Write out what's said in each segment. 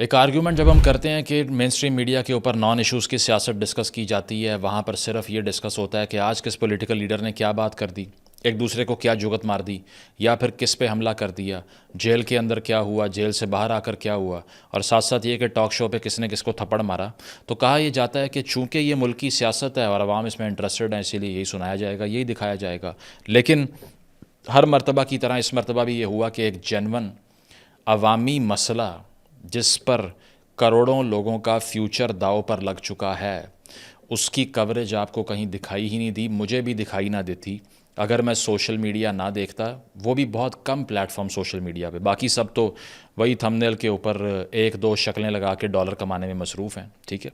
ایک آرگیومنٹ جب ہم کرتے ہیں کہ مین اسٹریم میڈیا کے اوپر نان ایشوز کی سیاست ڈسکس کی جاتی ہے، وہاں پر صرف یہ ڈسکس ہوتا ہے کہ آج کس پولیٹیکل لیڈر نے کیا بات کر دی، ایک دوسرے کو کیا جگت مار دی، یا پھر کس پہ حملہ کر دیا، جیل کے اندر کیا ہوا، جیل سے باہر آ کر کیا ہوا، اور ساتھ ساتھ یہ کہ ٹاک شو پہ کس نے کس کو تھپڑ مارا، تو کہا یہ جاتا ہے کہ چونکہ یہ ملکی سیاست ہے اور عوام اس میں انٹرسٹڈ ہیں، اسی لیے یہی سنایا جائے گا، یہی دکھایا جائے گا۔ لیکن ہر مرتبہ کی طرح اس مرتبہ بھی یہ ہوا کہ ایک جینون عوامی مسئلہ جس پر کروڑوں لوگوں کا فیوچر داؤ پر لگ چکا ہے، اس کی کوریج آپ کو کہیں دکھائی ہی نہیں دی، مجھے بھی دکھائی نہ دیتی اگر میں سوشل میڈیا نہ دیکھتا، وہ بھی بہت کم پلیٹ فارم سوشل میڈیا پہ، باقی سب تو وہی تھمبنیل کے اوپر ایک دو شکلیں لگا کے ڈالر کمانے میں مصروف ہیں، ٹھیک ہے۔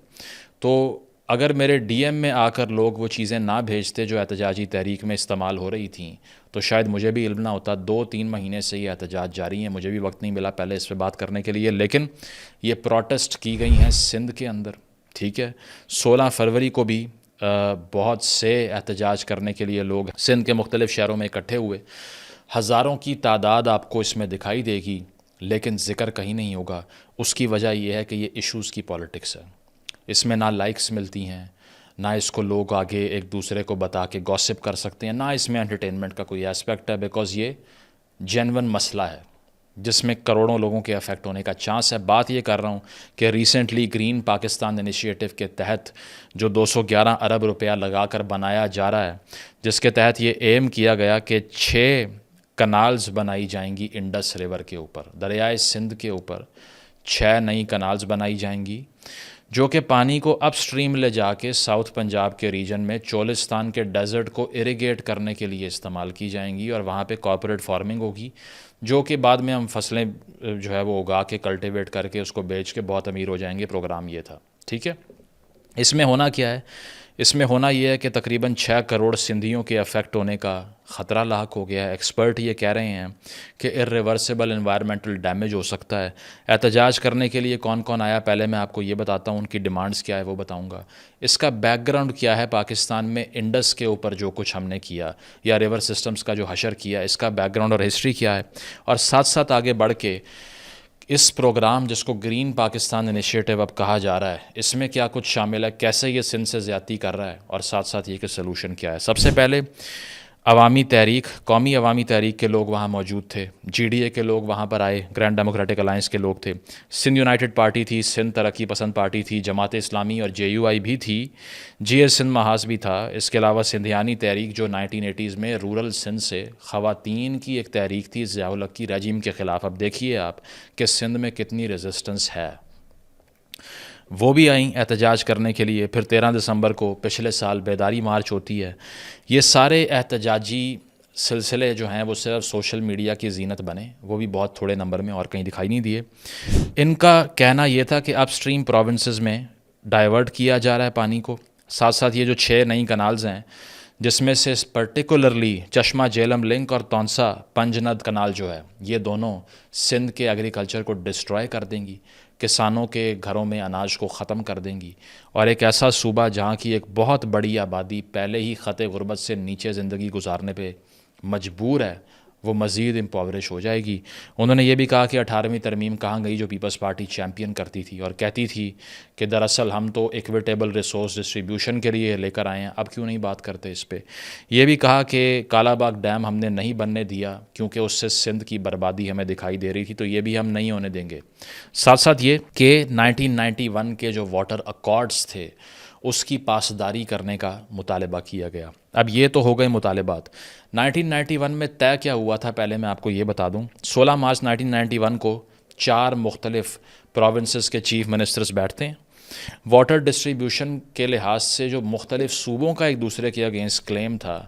تو اگر میرے ڈی ایم میں آ کر لوگ وہ چیزیں نہ بھیجتے جو احتجاجی تحریک میں استعمال ہو رہی تھیں، تو شاید مجھے بھی علم نہ ہوتا۔ 2-3 مہینے سے یہ احتجاج جاری ہیں، مجھے بھی وقت نہیں ملا پہلے اس پہ بات کرنے کے لیے، لیکن یہ پروٹیسٹ کی گئی ہیں سندھ کے اندر، ٹھیک ہے۔ 16 فروری کو بھی بہت سے احتجاج کرنے کے لیے لوگ سندھ کے مختلف شہروں میں اکٹھے ہوئے، ہزاروں کی تعداد آپ کو اس میں دکھائی دے گی، لیکن ذکر کہیں نہیں ہوگا۔ اس کی وجہ یہ ہے کہ یہ ایشوز کی پالیٹکس ہے، اس میں نہ لائکس ملتی ہیں، نہ اس کو لوگ آگے ایک دوسرے کو بتا کے گوسپ کر سکتے ہیں، نہ اس میں انٹرٹینمنٹ کا کوئی ایسپیکٹ ہے، بیکاز یہ جینون مسئلہ ہے جس میں کروڑوں لوگوں کے افیکٹ ہونے کا چانس ہے۔ بات یہ کر رہا ہوں کہ ریسنٹلی گرین پاکستان انیشیٹو کے تحت جو 211 ارب روپیہ لگا کر بنایا جا رہا ہے، جس کے تحت یہ ایم کیا گیا کہ 6 کنالز بنائی جائیں گی انڈس ریور کے اوپر، دریائے سندھ کے اوپر 6 نئی کنالز بنائی جائیں گی، جو کہ پانی کو اپ سٹریم لے جا کے ساؤتھ پنجاب کے ریجن میں چولستان کے ڈیزرٹ کو اریگیٹ کرنے کے لیے استعمال کی جائیں گی، اور وہاں پہ کوآپریٹ فارمنگ ہوگی، جو کہ بعد میں ہم فصلیں جو ہے وہ اگا کے کلٹیویٹ کر کے اس کو بیچ کے بہت امیر ہو جائیں گے۔ پروگرام یہ تھا، ٹھیک ہے۔ اس میں ہونا کیا ہے؟ اس میں ہونا یہ ہے کہ تقریباً 6 کروڑ سندھیوں کے افیکٹ ہونے کا خطرہ لاحق ہو گیا ہے۔ ایکسپرٹ یہ کہہ رہے ہیں کہ ارریورسیبل انوائرمنٹل ڈیمیج ہو سکتا ہے۔ احتجاج کرنے کے لیے کون کون آیا، پہلے میں آپ کو یہ بتاتا ہوں، ان کی ڈیمانڈز کیا ہے وہ بتاؤں گا۔ اس کا بیک گراؤنڈ کیا ہے، پاکستان میں انڈس کے اوپر جو کچھ ہم نے کیا یا ریور سسٹمز کا جو حشر کیا، اس کا بیک گراؤنڈ اور ہسٹری کیا ہے، اور ساتھ ساتھ آگے بڑھ کے اس پروگرام جس کو گرین پاکستان انیشیٹو اب کہا جا رہا ہے، اس میں کیا کچھ شامل ہے، کیسے یہ سندھ سے زیادتی کر رہا ہے، اور ساتھ ساتھ یہ کہ سلوشن کیا ہے۔ سب سے پہلے عوامی تحریک، قومی عوامی تحریک کے لوگ وہاں موجود تھے، جی ڈی اے کے لوگ وہاں پر آئے، گرینڈ ڈیموکریٹک الائنس کے لوگ تھے، سندھ یونائٹڈ پارٹی تھی، سندھ ترقی پسند پارٹی تھی، جماعت اسلامی اور جے یو آئی بھی تھی، جی ایس سندھ محاذ بھی تھا، اس کے علاوہ سندھیانی تحریک جو 1980s میں رورل سندھ سے خواتین کی ایک تحریک تھی ضیاء الحق کی رجیم کے خلاف۔ اب دیکھیے آپ کہ سندھ میں کتنی ریزسٹنس ہے، وہ بھی آئیں احتجاج کرنے کے لیے۔ پھر 13 دسمبر کو پچھلے سال بیداری مارچ ہوتی ہے۔ یہ سارے احتجاجی سلسلے جو ہیں وہ صرف سوشل میڈیا کی زینت بنے، وہ بھی بہت تھوڑے نمبر میں، اور کہیں دکھائی نہیں دیے۔ ان کا کہنا یہ تھا کہ اپ سٹریم پروونسز میں ڈائیورٹ کیا جا رہا ہے پانی کو، ساتھ ساتھ یہ جو 6 نئی کنالز ہیں، جس میں سے پرٹیکولرلی چشمہ جہلم لنک اور تونسا پنجند کنال جو ہے، یہ دونوں سندھ کے ایگریکلچر کو ڈسٹرائے کر دیں گی، کسانوں کے گھروں میں اناج کو ختم کر دیں گی، اور ایک ایسا صوبہ جہاں کی ایک بہت بڑی آبادی پہلے ہی خط غربت سے نیچے زندگی گزارنے پہ مجبور ہے، وہ مزید امپاورش ہو جائے گی۔ انہوں نے یہ بھی کہا کہ 18ویں ترمیم کہاں گئی جو پیپلز پارٹی چیمپئن کرتی تھی اور کہتی تھی کہ دراصل ہم تو ایکویٹیبل ریسورس ڈسٹریبیوشن کے لیے لے کر آئے ہیں، اب کیوں نہیں بات کرتے اس پہ۔ یہ بھی کہا کہ کالا باغ ڈیم ہم نے نہیں بننے دیا کیونکہ اس سے سندھ کی بربادی ہمیں دکھائی دے رہی تھی، تو یہ بھی ہم نہیں ہونے دیں گے۔ ساتھ ساتھ یہ کہ 1991 کے جو واٹر اکارڈز تھے اس کی پاسداری کرنے کا مطالبہ کیا گیا۔ اب یہ تو ہو گئے مطالبات۔ 1991 میں طے کیا ہوا تھا، پہلے میں آپ کو یہ بتا دوں۔ 16 مارچ 1991 کو 4 مختلف پروونسز کے چیف منسٹرز بیٹھتے ہیں، واٹر ڈسٹریبیوشن کے لحاظ سے جو مختلف صوبوں کا ایک دوسرے کے اگینسٹ کلیم تھا،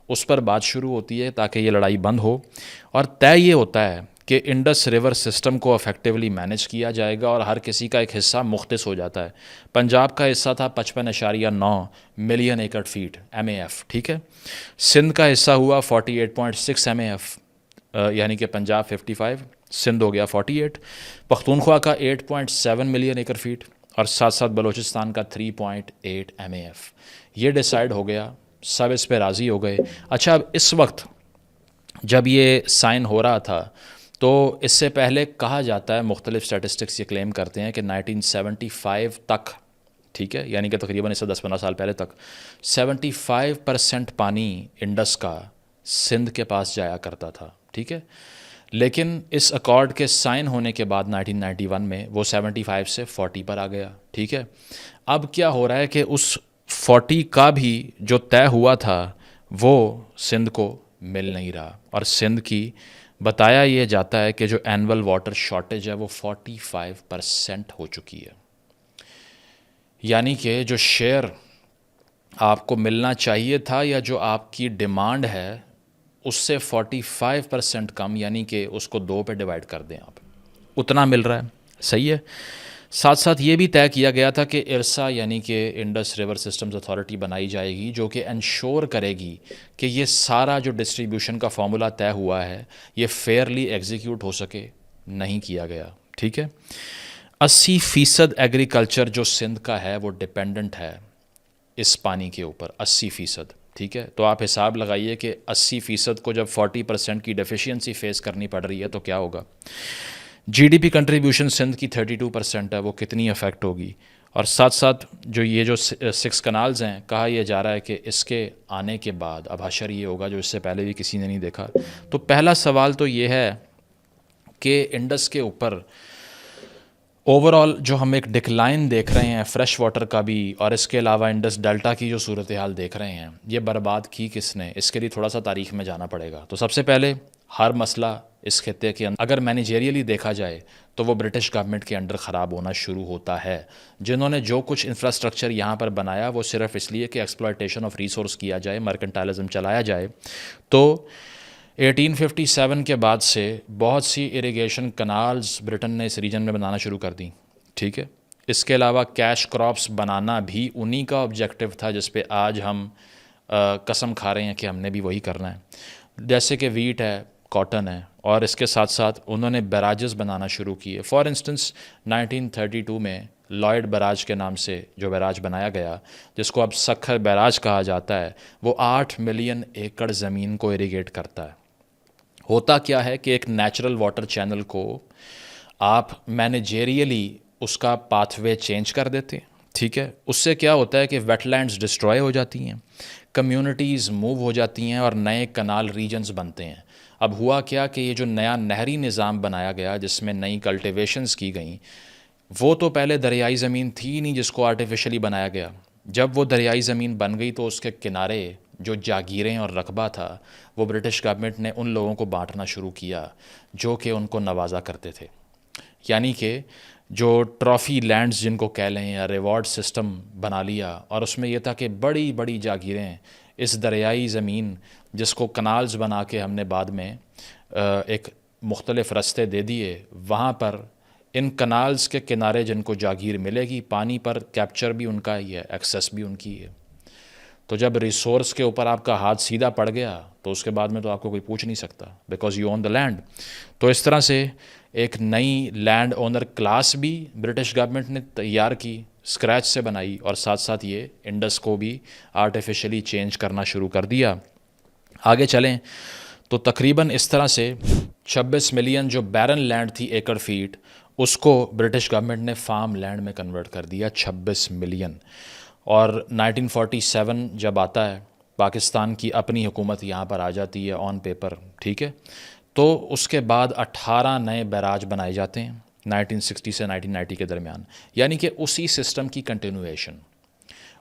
اس پر بات شروع ہوتی ہے تاکہ یہ لڑائی بند ہو، اور طے یہ ہوتا ہے کہ انڈس ریور سسٹم کو افیکٹولی مینیج کیا جائے گا اور ہر کسی کا ایک حصہ مختص ہو جاتا ہے۔ پنجاب کا حصہ تھا 55.9 ملین ایکڑ فیٹ MAF، ٹھیک ہے۔ سندھ کا حصہ ہوا 48.6 MAF، یعنی کہ پنجاب 55، سندھ ہو گیا 48، پختونخوا کا 8.7 ملین ایکڑ فیٹ، اور ساتھ ساتھ بلوچستان کا 3.8 MAF۔ یہ ڈیسائیڈ ہو گیا، سب اس پہ راضی ہو گئے۔ اچھا، اب اس وقت جب یہ سائن ہو رہا تھا تو اس سے پہلے کہا جاتا ہے، مختلف اسٹیٹسٹکس یہ کلیم کرتے ہیں کہ 1975 تک، ٹھیک ہے، یعنی کہ تقریباً اس سے 10-15 سال پہلے تک 75% پانی انڈس کا سندھ کے پاس جایا کرتا تھا، ٹھیک ہے. لیکن اس اکارڈ کے سائن ہونے کے بعد 1991 میں وہ 75 سے 40 پر آ گیا، ٹھیک ہے. اب کیا ہو رہا ہے کہ اس 40 کا بھی جو طے ہوا تھا وہ سندھ کو مل نہیں رہا، اور سندھ کی بتایا یہ جاتا ہے کہ جو اینول واٹر شارٹیج ہے وہ 45% ہو چکی ہے. یعنی کہ جو شیئر آپ کو ملنا چاہیے تھا یا جو آپ کی ڈیمانڈ ہے اس سے 45% کم، یعنی کہ اس کو 2 پہ ڈیوائڈ کر دیں آپ، اتنا مل رہا ہے. صحیح ہے. ساتھ ساتھ یہ بھی طے کیا گیا تھا کہ ارسا یعنی کہ انڈس ریور سسٹمز اتھارٹی بنائی جائے گی جو کہ انشور کرے گی کہ یہ سارا جو ڈسٹریبیوشن کا فارمولا طے ہوا ہے یہ فیئرلی ایگزیکیوٹ ہو سکے. نہیں کیا گیا، ٹھیک ہے. 80% ایگریکلچر جو سندھ کا ہے وہ ڈپینڈنٹ ہے اس پانی کے اوپر، 80%، ٹھیک ہے. تو آپ حساب لگائیے کہ 80% کو جب 40% کی ڈیفیشینسی فیس کرنی پڑ رہی ہے تو کیا ہوگا. G D P contribution Sindh کی 32% ہے، وہ کتنی افیکٹ ہوگی. اور ساتھ ساتھ جو یہ جو 6 کنالز ہیں، کہا یہ جا رہا ہے کہ اس کے آنے کے بعد اب حشر یہ ہوگا جو اس سے پہلے بھی کسی نے نہیں دیکھا. تو پہلا سوال تو یہ ہے کہ انڈس کے اوپر اوور آل جو ہم ایک ڈکلائن دیکھ رہے ہیں فریش واٹر کا بھی، اور اس کے علاوہ انڈس ڈیلٹا کی جو صورتحال دیکھ رہے ہیں، یہ برباد کی کس نے، اس کے لیے تھوڑا سا تاریخ میں جانا پڑے گا. تو سب سے پہلے ہر مسئلہ اس خطے کے اندر اگر مینیجریلی دیکھا جائے تو وہ برٹش گورنمنٹ کے انڈر خراب ہونا شروع ہوتا ہے. جنہوں نے جو کچھ انفراسٹرکچر یہاں پر بنایا وہ صرف اس لیے کہ ایکسپلائٹیشن آف ریسورس کیا جائے، مرکنٹائلزم چلایا جائے. تو 1857 کے بعد سے بہت سی اریگیشن کنالز برٹن نے اس ریجن میں بنانا شروع کر دیں، ٹھیک ہے. اس کے علاوہ کیش کراپس بنانا بھی انہی کا آبجیکٹو تھا جس پہ آج ہم قسم کھا رہے ہیں کہ ہم نے بھی وہی کرنا ہے. جیسے کہ ویٹ ہے، کاٹن ہے، اور اس کے ساتھ ساتھ انہوں نے بیراجز بنانا شروع کیے. فار انسٹنس 1932 میں لائڈ بیراج کے نام سے جو بیراج بنایا گیا، جس کو اب سکھر بیراج کہا جاتا ہے، وہ 8 ملین ایکڑ زمین کو اریگیٹ کرتا ہے. ہوتا کیا ہے کہ ایک نیچرل واٹر چینل کو آپ مینیجریلی اس کا پاتھ وے چینج کر دیتے ہیں، ٹھیک ہے. اس سے کیا ہوتا ہے کہ ویٹ لینڈز ڈسٹروائے ہو جاتی ہیں، کمیونٹیز موو ہو جاتی ہیں، اور نئے کنال ریجنز بنتے ہیں. اب ہوا کیا کہ یہ جو نیا نہری نظام بنایا گیا جس میں نئی کلٹیویشنز کی گئیں، وہ تو پہلے دریائی زمین تھی نہیں جس کو آرٹیفیشلی بنایا گیا. جب وہ دریائی زمین بن گئی تو اس کے کنارے جو جاگیریں اور رقبہ تھا وہ برٹش گورنمنٹ نے ان لوگوں کو بانٹنا شروع کیا جو کہ ان کو نوازا کرتے تھے. یعنی کہ جو ٹرافی لینڈز جن کو کہہ لیں یا ریوارڈ سسٹم بنا لیا، اور اس میں یہ تھا کہ بڑی بڑی جاگیریں اس دریائی زمین جس کو کنالز بنا کے ہم نے بعد میں ایک مختلف رستے دے دیے، وہاں پر ان کنالز کے کنارے جن کو جاگیر ملے گی، پانی پر کیپچر بھی ان کا ہی ہے، ایکسیس بھی ان کی ہے. تو جب ریسورس کے اوپر آپ کا ہاتھ سیدھا پڑ گیا تو اس کے بعد میں تو آپ کو کوئی پوچھ نہیں سکتا، because you own the land. تو اس طرح سے ایک نئی لینڈ اونر کلاس بھی برٹش گورنمنٹ نے تیار کی، اسکریچ سے بنائی، اور ساتھ ساتھ یہ انڈس کو بھی آرٹیفیشلی چینج کرنا شروع کر دیا. آگے چلیں تو تقریباً اس طرح سے 26 ملین جو بیرن لینڈ تھی ایکڑ فیٹ، اس کو برٹش گورنمنٹ نے فارم لینڈ میں کنورٹ کر دیا، 26 ملین. اور 1947 جب آتا ہے، پاکستان کی اپنی حکومت یہاں پر آ جاتی ہے آن پیپر، ٹھیک ہے. تو اس کے بعد 18 نئے بیراج بنائے جاتے ہیں 1960 سے 1990 کے درمیان. یعنی کہ اسی سسٹم کی کنٹینویشن،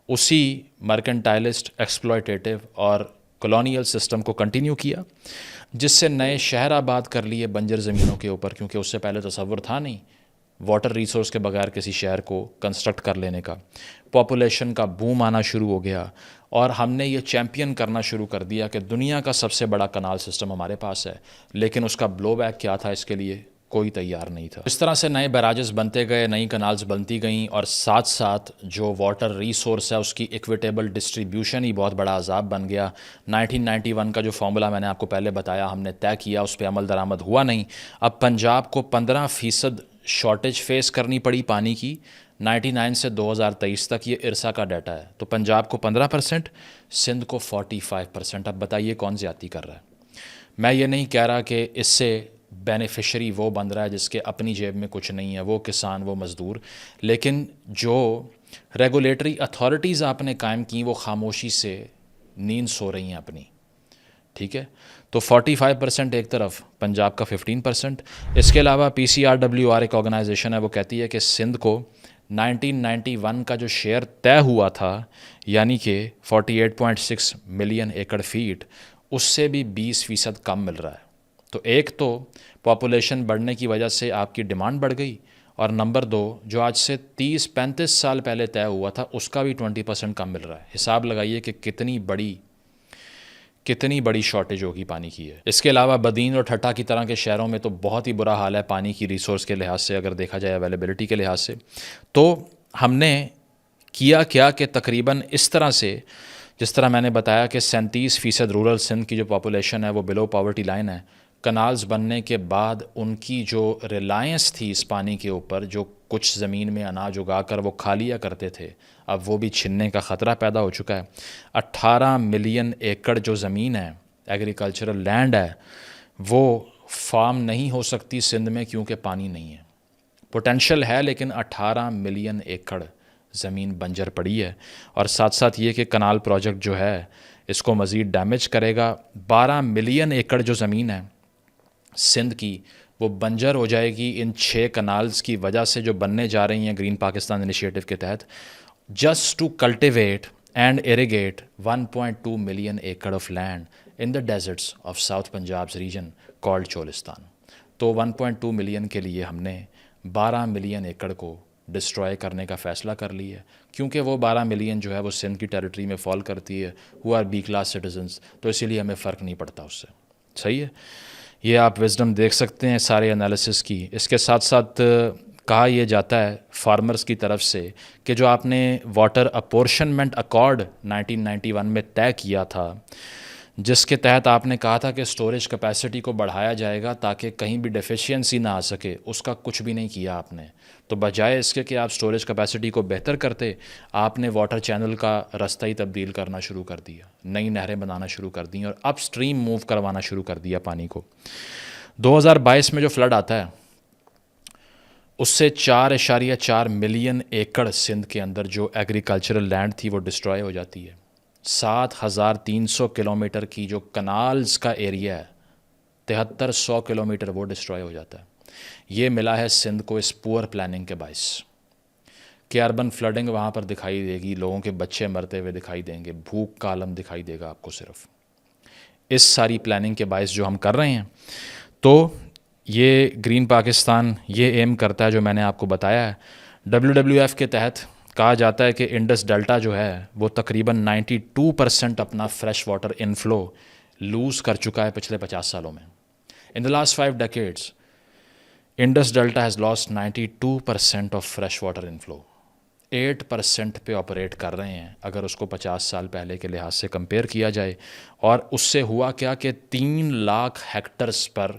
اسی مرکنٹائلسٹ ایکسپلائٹیٹو اور کالونیل سسٹم کو کنٹینیو کیا، جس سے نئے شہر آباد کر لیے بنجر زمینوں کے اوپر، کیونکہ اس سے پہلے تصور تھا نہیں واٹر ریسورس کے بغیر کسی شہر کو کنسٹرکٹ کر لینے کا. پاپولیشن کا بوم آنا شروع ہو گیا، اور ہم نے یہ چیمپئن کرنا شروع کر دیا کہ دنیا کا سب سے بڑا کنال سسٹم ہمارے پاس ہے. لیکن اس کا بلو بیک کیا تھا، اس کے لیے کوئی تیار نہیں تھا. اس طرح سے نئے بیراجز بنتے گئے، نئی کنالز بنتی گئیں، اور ساتھ ساتھ جو واٹر ریسورس ہے اس کی ایکویٹیبل ڈسٹریبیوشن ہی بہت بڑا عذاب بن گیا. 1991 کا جو فارمولا میں نے آپ کو پہلے بتایا ہم نے طے کیا، اس پہ عمل درآمد ہوا نہیں. اب پنجاب کو 15% شارٹیج فیس کرنی پڑی پانی کی 99 سے 2023 تک. یہ ارسا کا ڈیٹا ہے. تو پنجاب کو 15%، سندھ کو 45%. اب بتائیے کون زیادتی کر رہا ہے. میں یہ نہیں کہہ رہا کہ اس سے بینیفیشری وہ بن رہا ہے جس کے اپنی جیب میں کچھ نہیں ہے، وہ کسان، وہ مزدور. لیکن جو ریگولیٹری اتھارٹیز آپ نے قائم کی وہ خاموشی سے نیند سو رہی ہیں اپنی. ٹھیک ہے، تو 45% ایک طرف، پنجاب کا 15%. اس کے علاوہ PCRWR ایک آرگنائزیشن ہے، وہ کہتی ہے کہ سندھ کو 1991 کا جو شیئر طے ہوا تھا، یعنی کہ 48.6 ملین ایکڑ فیٹ، اس سے بھی 20% کم مل رہا ہے. تو ایک تو پاپولیشن بڑھنے کی وجہ سے آپ کی ڈیمانڈ بڑھ گئی، اور نمبر دو جو آج سے 30-35 سال پہلے طے ہوا تھا اس کا بھی 20% کم مل رہا ہے. حساب لگائیے کہ کتنی بڑی شارٹیج ہوگی پانی کی ہے. اس کے علاوہ بدین اور ٹھٹھا کی طرح کے شہروں میں تو بہت ہی برا حال ہے پانی کی ریسورس کے لحاظ سے، اگر دیکھا جائے اویلیبلٹی کے لحاظ سے. تو ہم نے کیا کہ تقریباً اس طرح سے، جس طرح میں نے بتایا کہ 37% رورل سندھ کی جو پاپولیشن ہے وہ بلو پاورٹی لائن ہے. کنالز بننے کے بعد ان کی جو ریلائنس تھی اس پانی کے اوپر، جو کچھ زمین میں اناج اگا کر وہ کھا لیا کرتے تھے، اب وہ بھی چھننے کا خطرہ پیدا ہو چکا ہے. 18 ملین ایکڑ جو زمین ہے، ایگریکلچرل لینڈ ہے، وہ فارم نہیں ہو سکتی سندھ میں کیونکہ پانی نہیں ہے. پوٹینشل ہے لیکن 18 ملین ایکڑ زمین بنجر پڑی ہے. اور ساتھ ساتھ یہ کہ کنال پروجیکٹ جو ہے اس کو مزید ڈیمیج کرے گا. 12 ملین ایکڑ جو زمین ہے سندھ کی وہ بنجر ہو جائے گی ان 6 کنالز کی وجہ سے جو بننے جا رہی ہیں گرین پاکستان انیشیٹو کے تحت، just to cultivate and irrigate 1.2 million acre of land in the deserts of south Punjab's region called Cholistan. تو 1.2 ملین کے لیے ہم نے 12 ملین ایکڑ کو ڈسٹروائے کرنے کا فیصلہ کر لیا ہے، کیونکہ وہ 12 ملین جو ہے وہ سندھ کی ٹیریٹری میں فال کرتی ہے، who are B class citizens, تو اسی لیے ہمیں فرق نہیں پڑتا اس سے. صحیح ہے، یہ آپ وزڈم دیکھ سکتے ہیں سارے انالیسس کی. اس کے ساتھ ساتھ کہا یہ جاتا ہے فارمرز کی طرف سے کہ جو آپ نے واٹر اپورشنمنٹ اکارڈ 1991 میں طے کیا تھا، جس کے تحت آپ نے کہا تھا کہ سٹوریج کیپیسٹی کو بڑھایا جائے گا تاکہ کہیں بھی ڈیفیشینسی نہ آ سکے، اس کا کچھ بھی نہیں کیا آپ نے. تو بجائے اس کے کہ آپ سٹوریج کیپیسٹی کو بہتر کرتے، آپ نے واٹر چینل کا رستہ ہی تبدیل کرنا شروع کر دیا، نئی نہریں بنانا شروع کر دیں اور اپ سٹریم موو کروانا شروع کر دیا پانی کو. 2022 میں جو فلڈ آتا ہے اس سے 4.4 ملین ایکڑ سندھ کے اندر جو ایگریکلچرل لینڈ تھی وہ ڈسٹروائے ہو جاتی ہے. 7,300 کلومیٹر کی جو کنالز کا ایریا ہے، 7300 کلومیٹر وہ ڈسٹروائے ہو جاتا ہے. یہ ملا ہے سندھ کو اس پور پلاننگ کے باعث کہ اربن فلڈنگ وہاں پر دکھائی دے گی، لوگوں کے بچے مرتے ہوئے دکھائی دیں گے، بھوک کا عالم دکھائی دے گا آپ کو صرف اس ساری پلاننگ کے باعث جو ہم کر رہے ہیں. تو یہ گرین پاکستان یہ ایم کرتا ہے جو میں نے آپ کو بتایا ہے. WWF کے تحت کہا جاتا ہے کہ انڈس ڈیلٹا جو ہے وہ تقریباً 92% اپنا فریش واٹر انفلو لوز کر چکا ہے پچھلے 50 سالوں میں. In the last 5 decades Indus delta has lost 92% of fresh water inflow. 8% پہ آپریٹ کر رہے ہیں اگر اس کو 50 سال پہلے کے لحاظ سے کمپیئر کیا جائے. اور اس سے ہوا کیا کہ 3 لاکھ ہیکٹرز پر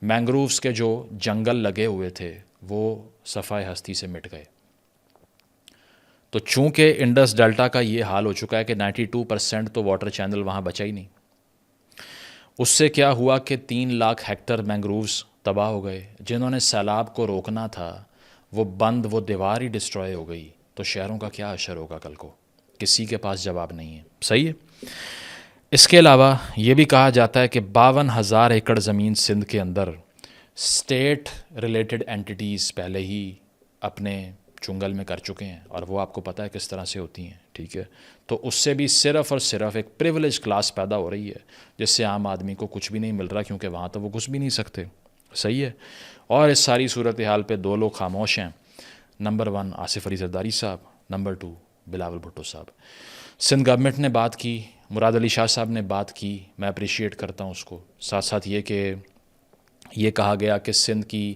مینگرووز کے جو جنگل لگے ہوئے تھے وہ صفائے ہستی سے مٹ گئے. تو چونکہ انڈس ڈیلٹا کا یہ حال ہو چکا ہے کہ 92% تو واٹر چینل وہاں بچا ہی نہیں، اس سے کیا ہوا کہ 3 لاکھ ہیکٹر مینگرووز تباہ ہو گئے. جنہوں نے سیلاب کو روکنا تھا وہ بند، وہ دیوار ہی ڈسٹروائے ہو گئی. تو شہروں کا کیا اشر ہوگا کل کو؟ کسی کے پاس جواب نہیں ہے. صحیح ہے. اس کے علاوہ یہ بھی کہا جاتا ہے کہ 52,000 ایکڑ زمین سندھ کے اندر اسٹیٹ ریلیٹڈ اینٹیٹیز پہلے ہی اپنے چنگل میں کر چکے ہیں، اور وہ آپ کو پتہ ہے کس طرح سے ہوتی ہیں. ٹھیک ہے، تو اس سے بھی صرف اور صرف ایک پریویلیج کلاس پیدا ہو رہی ہے جس سے عام آدمی کو کچھ بھی نہیں مل رہا، کیونکہ وہاں تو وہ گھس بھی نہیں سکتے. صحیح ہے. اور اس ساری صورتحال پہ 2 لوگ خاموش ہیں. نمبر 1 آصف علی زرداری صاحب، نمبر 2 بلاول بھٹو صاحب. سندھ گورنمنٹ نے بات کی، مراد علی شاہ صاحب نے بات کی، میں اپریشیٹ کرتا ہوں اس کو. ساتھ ساتھ یہ کہ یہ کہا گیا کہ سندھ کی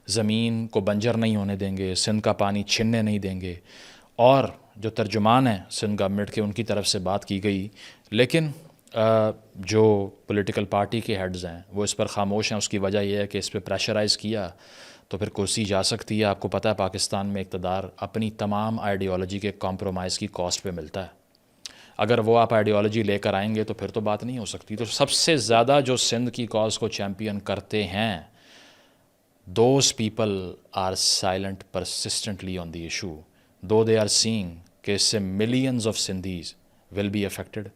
زمین کو بنجر نہیں ہونے دیں گے، سندھ کا پانی چھننے نہیں دیں گے، اور جو ترجمان ہیں سندھ گورنمنٹ کے ان کی طرف سے بات کی گئی. لیکن جو پولیٹیکل پارٹی کے ہیڈز ہیں وہ اس پر خاموش ہیں. اس کی وجہ یہ ہے کہ اس پہ پریشرائز کیا تو پھر کرسی جا سکتی ہے. آپ کو پتہ ہے پاکستان میں اقتدار اپنی تمام آئیڈیالوجی کے کمپرومائز کی کاسٹ پہ ملتا ہے. اگر وہ آپ آئیڈیالوجی لے کر آئیں گے تو پھر تو بات نہیں ہو سکتی. تو سب سے زیادہ جو سندھ کی کاز کو چیمپئن کرتے ہیں those people are silent persistently on the issue, though they are seeing کہ اس سے millions of Sindhis will be affected.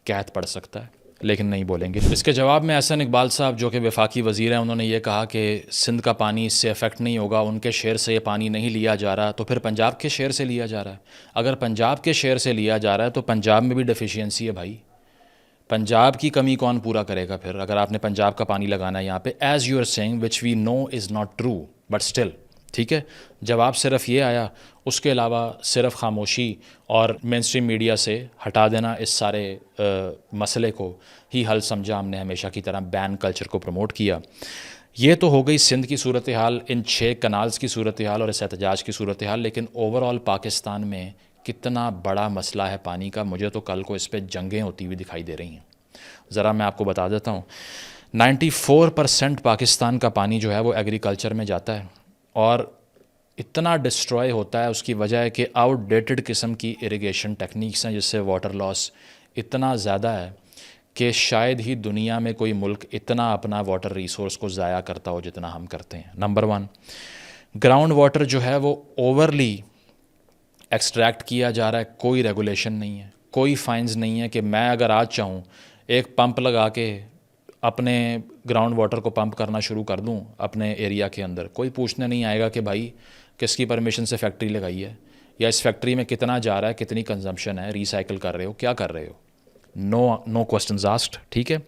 قحط پڑ سکتا ہے لیکن نہیں بولیں گے. اس کے جواب میں احسن اقبال صاحب جو کہ وفاقی وزیر ہیں، انہوں نے یہ کہا کہ سندھ کا پانی اس سے افیکٹ نہیں ہوگا، ان کے شیئر سے یہ پانی نہیں لیا جا رہا، تو پھر پنجاب کے شیئر سے لیا جا رہا ہے. اگر پنجاب کے شیئر سے لیا جا رہا ہے تو پنجاب میں بھی ڈیفیشینسی ہے بھائی. پنجاب کی کمی کون پورا کرے گا پھر اگر آپ نے پنجاب کا پانی لگانا ہے یہاں پہ؟ As you are saying which we know is not true but still. ٹھیک ہے، جواب صرف یہ آیا. اس کے علاوہ صرف خاموشی اور مین اسٹریم میڈیا سے ہٹا دینا اس سارے مسئلے کو ہی حل سمجھا ہم نے، ہمیشہ کی طرح بین کلچر کو پروموٹ کیا. یہ تو ہو گئی سندھ کی صورتحال، ان 6 کنالز کی صورتحال اور اس احتجاج کی صورتحال. لیکن اوور آل پاکستان میں کتنا بڑا مسئلہ ہے پانی کا، مجھے تو کل کو اس پہ جنگیں ہوتی ہوئی دکھائی دے رہی ہیں. ذرا میں آپ کو بتا دیتا ہوں، 94% پاکستان کا پانی جو ہے وہ ایگریکلچر میں جاتا ہے، اور اتنا ڈسٹروائے ہوتا ہے. اس کی وجہ ہے کہ آؤٹ ڈیٹڈ قسم کی اریگیشن ٹیکنیکس ہیں، جس سے واٹر لاس اتنا زیادہ ہے کہ شاید ہی دنیا میں کوئی ملک اتنا اپنا واٹر ریسورس کو ضائع کرتا ہو جتنا ہم کرتے ہیں. نمبر 1، گراؤنڈ واٹر جو ہے وہ اوورلی ایکسٹریکٹ کیا جا رہا ہے. کوئی ریگولیشن نہیں ہے، کوئی فائنز نہیں ہے کہ میں اگر آج چاہوں ایک پمپ لگا کے اپنے گراؤنڈ واٹر کو پمپ کرنا شروع کر دوں اپنے ایریا کے اندر، کوئی پوچھنے نہیں آئے گا کہ بھائی کس کی پرمیشن سے فیکٹری لگائی ہے، یا اس فیکٹری میں کتنا جا رہا ہے، کتنی کنزمپشن ہے، ریسائیکل کر رہے ہو، کیا کر رہے ہو. نو کوسچنز آسکڈ. ٹھیک ہے.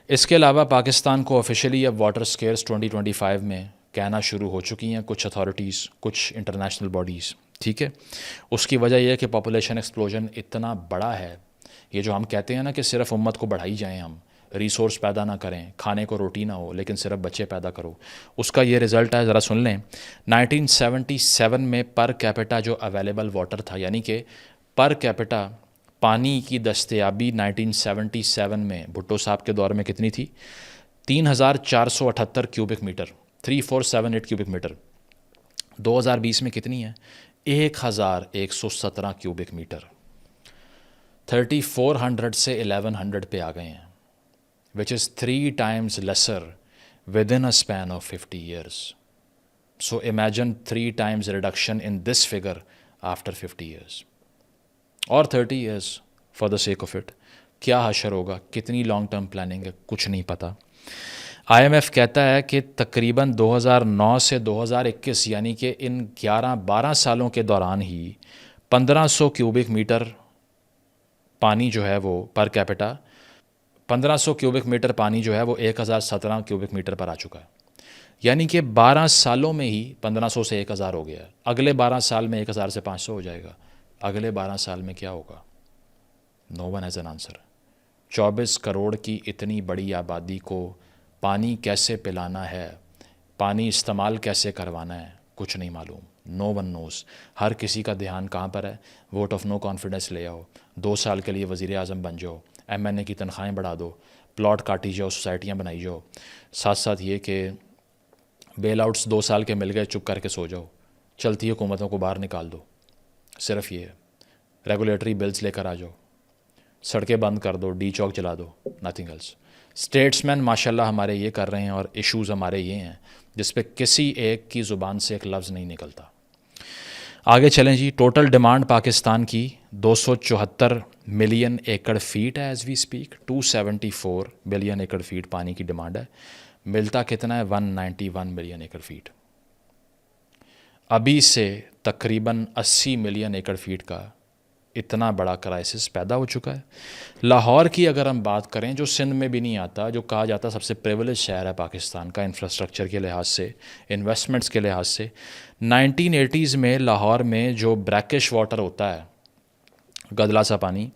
اس کے علاوہ پاکستان کو آفیشیلی اب واٹر سکیئرس 2025 میں کہنا شروع ہو چکی ہیں کچھ اتھارٹیز، کچھ انٹرنیشنل باڈیز. ٹھیک ہے. اس کی وجہ یہ ہے کہ پاپولیشن ایکسپلوژن اتنا بڑا ہے. یہ جو ہم کہتے ہیں نا کہ صرف امت کو بڑھائی جائیں، ہم ریسورس پیدا نہ کریں، کھانے کو روٹی نہ ہو لیکن صرف بچے پیدا کرو، اس کا یہ رزلٹ ہے. ذرا سن لیں. 1977 میں پر کیپٹا جو اویلیبل واٹر تھا، یعنی کہ پر کیپٹا پانی کی دستیابی 1977 میں بھٹو صاحب کے دور میں کتنی تھی؟ 3478 کیوبک میٹر، 3478 کیوبک میٹر. 2020 میں کتنی ہے؟ 1117 کیوبک میٹر. 3400 سے 1100 پہ آ گئے ہیں، which is 3 times lesser within a span of 50 years. So imagine 3 times reduction in this figure after 50 years. اور 30 years for the sake of it. کیا حشر ہوگا، کتنی لانگ ٹرم پلاننگ ہے، کچھ نہیں پتہ. IMF کہتا ہے کہ تقریباً 2009 سے 2021 یعنی کہ ان 11-12 سالوں کے دوران ہی 1500 کیوبک میٹر پانی جو ہے وہ پر کیپٹا 1500 کیوبک میٹر پانی جو ہے وہ 1017 کیوبک میٹر پر آ چکا ہے. یعنی کہ 12 سالوں میں ہی 1500 سے 1000 ہو گیا ہے. اگلے 12 سال میں 1000 سے 500 ہو جائے گا. اگلے 12 سال میں کیا ہوگا؟ No one has an answer. 24 crore کی اتنی بڑی آبادی کو پانی کیسے پلانا ہے، پانی استعمال کیسے کروانا ہے، کچھ نہیں معلوم. نو ون نوز. ہر کسی کا دھیان کہاں پر ہے؟ ووٹ آف نو کانفیڈنس لے آؤ، 2 سال کے لیے وزیر اعظم بن جاؤ، MNA کی تنخواہیں بڑھا دو، پلاٹ کاٹی جاؤ، سوسائٹیاں بنائی جاؤ. ساتھ ساتھ یہ کہ بیل آؤٹس 2 سال کے مل گئے، چپ کر کے سو جاؤ، چلتی حکومتوں کو باہر نکال دو. صرف یہ ریگولیٹری بلز لے کر آ جاؤ، سڑکیں بند کر دو، ڈی چوک چلا دو، نتھنگ ایلس. اسٹیٹس مین ماشاء اللہ ہمارے یہ کر رہے ہیں، اور ایشوز ہمارے یہ ہیں جس پہ کسی ایک کی زبان سے ایک لفظ نہیں نکلتا. آگے چلیں جی. ٹوٹل ڈیمانڈ پاکستان کی 274 ملین ایکڑ فیٹ ہے as we speak. 274 billion acre feet پانی کی ڈیمانڈ ہے. ملتا کتنا ہے؟ 191 ملین ایکڑ فیٹ. ابھی سے تقریباً 80 ملین ایکڑ فیٹ کا اتنا بڑا کرائسس پیدا ہو چکا ہے. لاہور کی اگر ہم بات کریں، جو سندھ میں بھی نہیں آتا، جو کہا جاتا سب سے پریولیج شہر ہے پاکستان کا انفراسٹرکچر کے لحاظ سے، انویسٹمنٹس کے لحاظ سے، 1980s میں لاہور میں جو بریکش واٹر ہوتا ہے، گدلا سا پانی،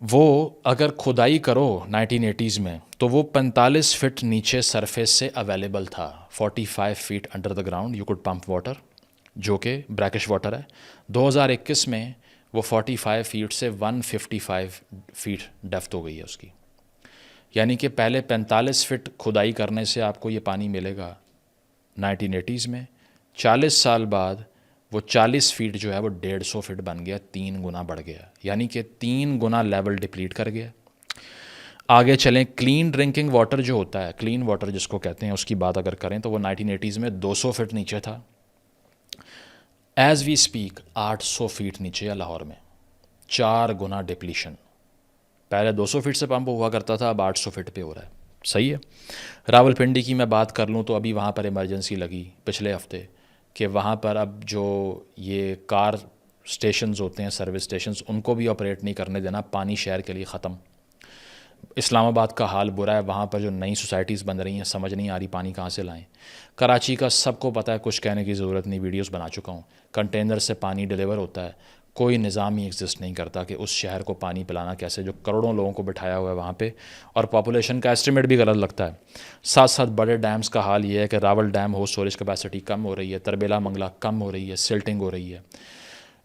وہ اگر کھدائی کرو 1980s میں تو وہ 45 فٹ نیچے سرفیس سے اویلیبل تھا. 45 feet under the ground you could pump water, جو کہ بریکش واٹر ہے. 2021 میں وہ 45 فیٹ سے 155 فیٹ ڈیپتھ ہو گئی ہے اس کی. یعنی کہ پہلے 45 فٹ کھدائی کرنے سے آپ کو یہ پانی ملے گا 1980s میں. 40 سال بعد وہ 40 فیٹ جو ہے وہ 150 فٹ بن گیا، 3 گنا بڑھ گیا. یعنی کہ 3 گنا لیول ڈپلیٹ کر گیا. آگے چلیں، کلین ڈرنکنگ واٹر جو ہوتا ہے، کلین واٹر جس کو کہتے ہیں، اس کی بات اگر کریں تو وہ 1980s میں 200 فٹ نیچے تھا. ایز وی اسپیک 800 فیٹ نیچے ہے لاہور میں، 4 گنا ڈپلیشن. پہلے 200 فٹ سے پمپ ہوا کرتا تھا، اب 800 فٹ پہ ہو رہا ہے. صحیح ہے. راول پنڈی کی میں بات کر لوں تو ابھی وہاں پر ایمرجنسی لگی پچھلے ہفتے کہ وہاں پر اب جو یہ کار سٹیشنز ہوتے ہیں، سروس سٹیشنز، ان کو بھی آپریٹ نہیں کرنے دینا. پانی شہر کے لیے ختم. اسلام آباد کا حال برا ہے، وہاں پر جو نئی سوسائٹیز بن رہی ہیں سمجھ نہیں آ رہی پانی کہاں سے لائیں. کراچی کا سب کو پتہ ہے، کچھ کہنے کی ضرورت نہیں، ویڈیوز بنا چکا ہوں. کنٹینر سے پانی ڈیلیور ہوتا ہے، کوئی نظام ہی ایگزسٹ نہیں کرتا کہ اس شہر کو پانی پلانا کیسے، جو کروڑوں لوگوں کو بٹھایا ہوا ہے وہاں پہ، اور پاپولیشن کا ایسٹیمیٹ بھی غلط لگتا ہے. ساتھ ساتھ بڑے ڈیمز کا حال یہ ہے کہ راول ڈیم ہو اسٹوریج کیپیسٹی کم ہو رہی ہے، تربیلا منگلا کم ہو رہی ہے، سلٹنگ ہو رہی ہے،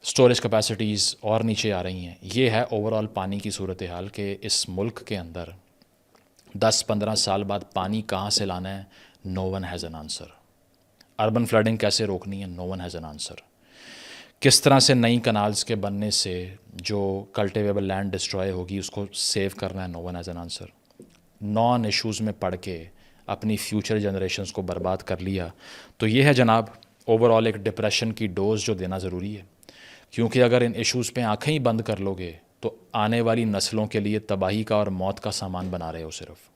اسٹوریج کیپیسٹیز اور نیچے آ رہی ہیں. یہ ہے اوور آل پانی کی صورتحال کہ اس ملک کے اندر 10-15 سال بعد پانی کہاں سے لانا ہے. No one has an answer. Urban flooding کیسے روکنی ہے، no one has an answer. کس طرح سے نئی کنالز کے بننے سے جو کلٹیویبل لینڈ ڈسٹرائے ہوگی اس کو سیو کرنا ہے، no one has an answer. Non issues میں پڑھ کے اپنی فیوچر جنریشنز کو برباد کر لیا تو یہ ہے جناب اوور آل ایک ڈپریشن کی ڈوز جو دینا ضروری ہے. کیونکہ اگر ان ایشوز پہ آنکھیں ہی بند کر لو گے تو آنے والی نسلوں کے لیے تباہی کا اور موت کا سامان بنا رہے ہو. صرف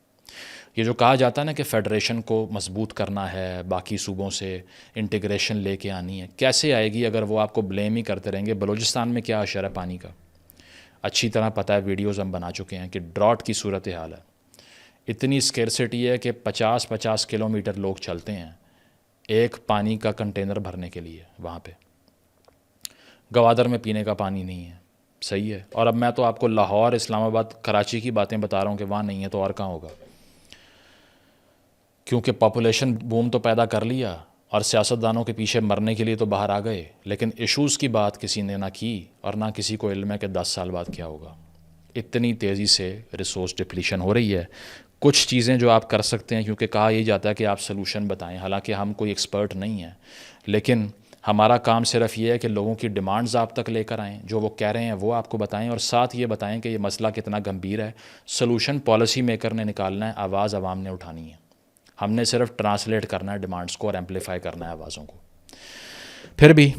یہ جو کہا جاتا ہے نا کہ فیڈریشن کو مضبوط کرنا ہے، باقی صوبوں سے انٹیگریشن لے کے آنی ہے، کیسے آئے گی اگر وہ آپ کو بلیم ہی کرتے رہیں گے. بلوچستان میں کیا اشر ہے پانی کا، اچھی طرح پتہ ہے، ویڈیوز ہم بنا چکے ہیں کہ ڈراٹ کی صورتحال ہے. اتنی اسکیرسٹی ہے کہ 50-50 کلومیٹر لوگ چلتے ہیں ایک پانی کا کنٹینر بھرنے کے لیے. وہاں پہ گوادر میں پینے کا پانی نہیں ہے. صحیح ہے. اور اب میں تو آپ کو لاہور، اسلام آباد، کراچی کی باتیں بتا رہا ہوں کہ وہاں نہیں ہے تو اور کہاں ہوگا. کیونکہ پاپولیشن بوم تو پیدا کر لیا اور سیاستدانوں کے پیچھے مرنے کے لیے تو باہر آ گئے، لیکن ایشوز کی بات کسی نے نہ کی اور نہ کسی کو علم ہے کہ 10 سال بعد کیا ہوگا. اتنی تیزی سے ریسورس ڈپلیشن ہو رہی ہے. کچھ چیزیں جو آپ کر سکتے ہیں، کیونکہ کہا یہی جاتا ہے کہ آپ سلوشن بتائیں، حالانکہ ہم کوئی ایکسپرٹ نہیں ہیں، لیکن ہمارا کام صرف یہ ہے کہ لوگوں کی ڈیمانڈز آپ تک لے کر آئیں، جو وہ کہہ رہے ہیں وہ آپ کو بتائیں، اور ساتھ یہ بتائیں کہ یہ مسئلہ کتنا گمبھیر ہے. سلوشن پالیسی میکر نے نکالنا ہے، آواز عوام نے اٹھانی ہے. ہم نے صرف ٹرانسلیٹ کرنا ہے ڈیمانڈز کو اور ایمپلیفائی کرنا ہے آوازوں کو. پھر بھی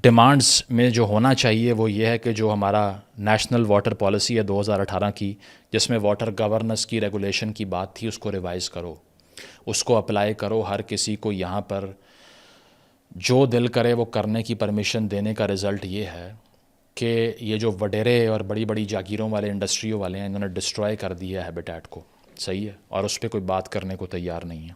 ڈیمانڈز میں جو ہونا چاہیے وہ یہ ہے کہ جو ہمارا نیشنل واٹر پالیسی ہے 2018 کی، جس میں واٹر گورننس کی ریگولیشن کی بات تھی، اس کو ریوائز کرو، اس کو اپلائی کرو. ہر کسی کو یہاں پر جو دل کرے وہ کرنے کی پرمیشن دینے کا رزلٹ یہ ہے کہ یہ جو وڈیرے اور بڑی بڑی جاگیروں والے، انڈسٹریوں والے ہیں، انہوں نے ڈسٹرائے کر دیا ہے ہیبیٹیٹ کو. صحیح ہے. اور اس پہ کوئی بات کرنے کو تیار نہیں ہے.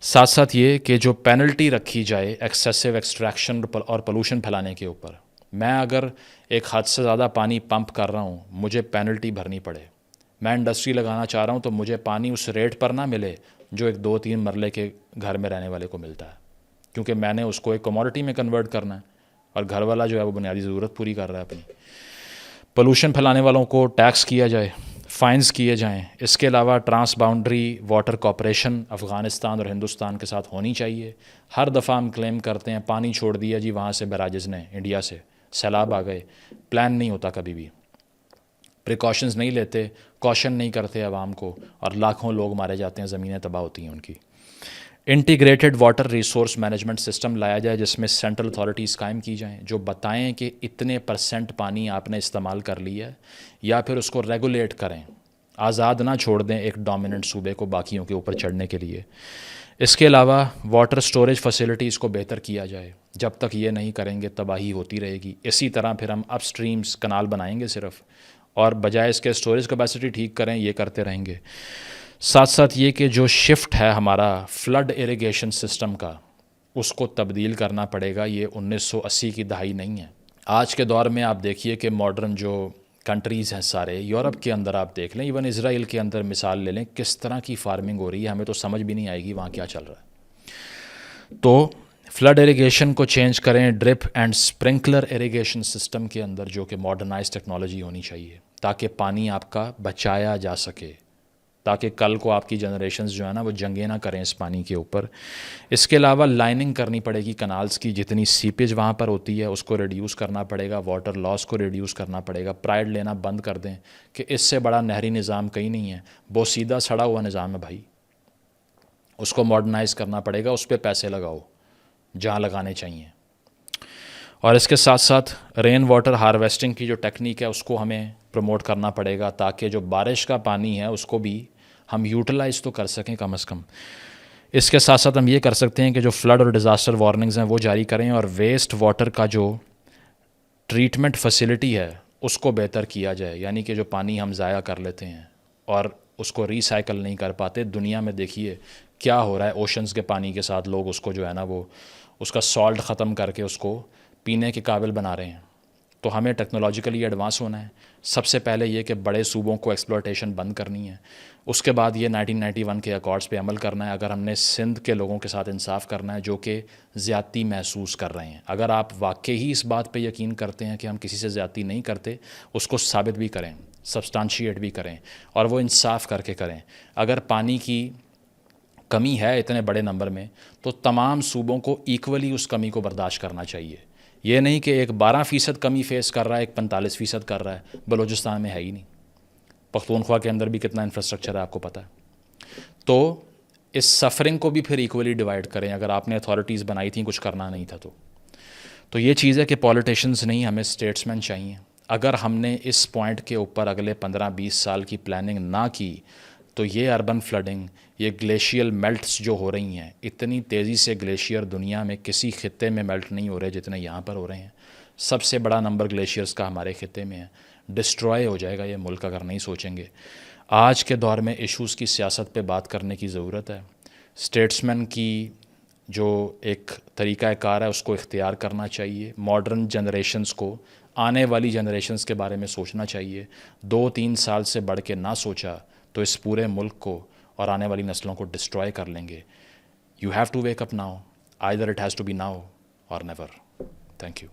ساتھ ساتھ یہ کہ جو پینلٹی رکھی جائے ایکسیسو ایکسٹریکشن اور پولوشن پھیلانے کے اوپر، میں اگر ایک حد سے زیادہ پانی پمپ کر رہا ہوں مجھے پینلٹی بھرنی پڑے. میں انڈسٹری لگانا چاہ رہا ہوں تو مجھے پانی اس ریٹ پر نہ ملے جو ایک 2-3 مرلے کے گھر میں رہنے والے کو ملتا ہے، کیونکہ میں نے اس کو ایک کموڈٹی میں کنورٹ کرنا ہے اور گھر والا جو ہے وہ بنیادی ضرورت پوری کر رہا ہے اپنی. پولوشن پھیلانے والوں کو ٹیکس کیا جائے، فائنز کیے جائیں. اس کے علاوہ trans boundary water cooperation Afghanistan اور ہندوستان کے ساتھ ہونی چاہیے. ہر دفعہ ہم کلیم کرتے ہیں پانی چھوڑ دیا جی وہاں سے بیراجز نے، انڈیا سے سیلاب آ گئے. پلان نہیں ہوتا کبھی بھی، پریکاشنز نہیں لیتے، کوشن نہیں کرتے عوام کو، اور لاکھوں لوگ مارے جاتے ہیں، زمینیں تباہ ہوتی ہیں ان کی. Integrated water resource management system لایا جائے جس میں سینٹرل اتھارٹیز قائم کی جائیں جو بتائیں کہ اتنے % پانی آپ نے استعمال کر لیا ہے، یا پھر اس کو ریگولیٹ کریں، آزاد نہ چھوڑ دیں ایک ڈومیننٹ صوبے کو باقیوں کے اوپر چڑھنے کے لیے. اس کے علاوہ واٹر سٹوریج فیسلٹیز کو بہتر کیا جائے. جب تک یہ نہیں کریں گے تباہی ہوتی رہے گی. اسی طرح پھر ہم اپ سٹریمز کنال بنائیں گے صرف، اور بجائے اس کے سٹوریج کیپیسٹی ٹھیک کریں یہ کرتے رہیں گے. ساتھ ساتھ یہ کہ جو شفٹ ہے ہمارا فلڈ ایریگیشن سسٹم کا، اس کو تبدیل کرنا پڑے گا. یہ 1980 کی دہائی نہیں ہے. آج کے دور میں آپ دیکھیے کہ ماڈرن جو کنٹریز ہیں سارے، یورپ کے اندر آپ دیکھ لیں، ایون اسرائیل کے اندر مثال لے لیں، کس طرح کی فارمنگ ہو رہی ہے، ہمیں تو سمجھ بھی نہیں آئے گی وہاں کیا چل رہا ہے. تو فلڈ ایریگیشن کو چینج کریں، ڈرپ اینڈ سپرنکلر ایریگیشن سسٹم کے اندر، جو کہ ماڈرنائز ٹیکنالوجی ہونی چاہیے تاکہ پانی آپ کا بچایا جا سکے. تاکہ کل کو آپ کی جنریشنز جو ہے نا وہ جنگیں نہ کریں اس پانی کے اوپر. اس کے علاوہ لائننگ کرنی پڑے گی کنالز کی، جتنی سیپیج وہاں پر ہوتی ہے اس کو ریڈیوس کرنا پڑے گا، واٹر لاس کو ریڈیوس کرنا پڑے گا. پرائڈ لینا بند کر دیں کہ اس سے بڑا نہری نظام کہیں نہیں ہے. بہت سیدھا سڑا ہوا نظام ہے بھائی، اس کو ماڈرنائز کرنا پڑے گا، اس پہ پیسے لگاؤ جہاں لگانے چاہیے. اور اس کے ساتھ ساتھ رین واٹر ہارویسٹنگ کی جو ٹیکنیک ہے اس کو ہمیں پروموٹ کرنا پڑے گا، تاکہ جو بارش کا پانی ہے اس کو بھی ہم یوٹیلائز تو کر سکیں کم از کم. اس کے ساتھ ساتھ ہم یہ کر سکتے ہیں کہ جو فلڈ اور ڈیزاسٹر وارننگز ہیں وہ جاری کریں، اور ویسٹ واٹر کا جو ٹریٹمنٹ فیسلٹی ہے اس کو بہتر کیا جائے. یعنی کہ جو پانی ہم ضائع کر لیتے ہیں اور اس کو ریسائیکل نہیں کر پاتے، دنیا میں دیکھیے کیا ہو رہا ہے اوشنز کے پانی کے ساتھ. لوگ اس کو جو ہے نا وہ اس کا سالٹ ختم کر کے اس کو پینے کے قابل بنا رہے ہیں. تو ہمیں ٹیکنالوجیکلی ایڈوانس ہونا ہے. سب سے پہلے یہ کہ بڑے صوبوں کو ایکسپلوٹیشن بند کرنی ہے. اس کے بعد یہ 1991 کے اکارڈز پہ عمل کرنا ہے. اگر ہم نے سندھ کے لوگوں کے ساتھ انصاف کرنا ہے جو کہ زیادتی محسوس کر رہے ہیں، اگر آپ واقعی ہی اس بات پہ یقین کرتے ہیں کہ ہم کسی سے زیادتی نہیں کرتے، اس کو ثابت بھی کریں، سبسٹانشیٹ بھی کریں، اور وہ انصاف کر کے کریں. اگر پانی کی کمی ہے اتنے بڑے نمبر میں تو تمام صوبوں کو ایکولی اس کمی کو برداشت کرنا چاہیے. یہ نہیں کہ ایک 12% کمی فیس کر رہا ہے، ایک 45% کر رہا ہے. بلوچستان میں ہے ہی نہیں. پختونخوا کے اندر بھی کتنا انفراسٹرکچر ہے آپ کو پتہ ہے. تو اس سفرنگ کو بھی پھر ایکولی ڈیوائڈ کریں. اگر آپ نے اتھارٹیز بنائی تھیں کچھ کرنا نہیں تھا تو یہ چیز ہے کہ پولیٹیشنز نہیں، ہمیں اسٹیٹس مین چاہیے. اگر ہم نے اس پوائنٹ کے اوپر اگلے 15-20 سال کی پلاننگ نہ کی تو یہ اربن فلڈنگ، یہ گلیشیل میلٹس جو ہو رہی ہیں، اتنی تیزی سے گلیشیئر دنیا میں کسی خطے میں میلٹ نہیں ہو رہے جتنے یہاں پر ہو رہے ہیں. سب سے بڑا نمبر گلیشیئرز کا ہمارے خطے میں ہے. ڈسٹروائے ہو جائے گا یہ ملک اگر نہیں سوچیں گے. آج کے دور میں ایشوز کی سیاست پہ بات کرنے کی ضرورت ہے. اسٹیٹسمین کی جو ایک طریقہ کار ہے اس کو اختیار کرنا چاہیے. ماڈرن جنریشنز کو، آنے والی جنریشنز کے بارے میں سوچنا چاہیے. 2-3 سال سے بڑھ کے نہ سوچا تو اس پورے ملک کو اور آنے والی نسلوں کو ڈسٹروائے کر لیں گے. You have to wake up now, either it has to be now or never. Thank you.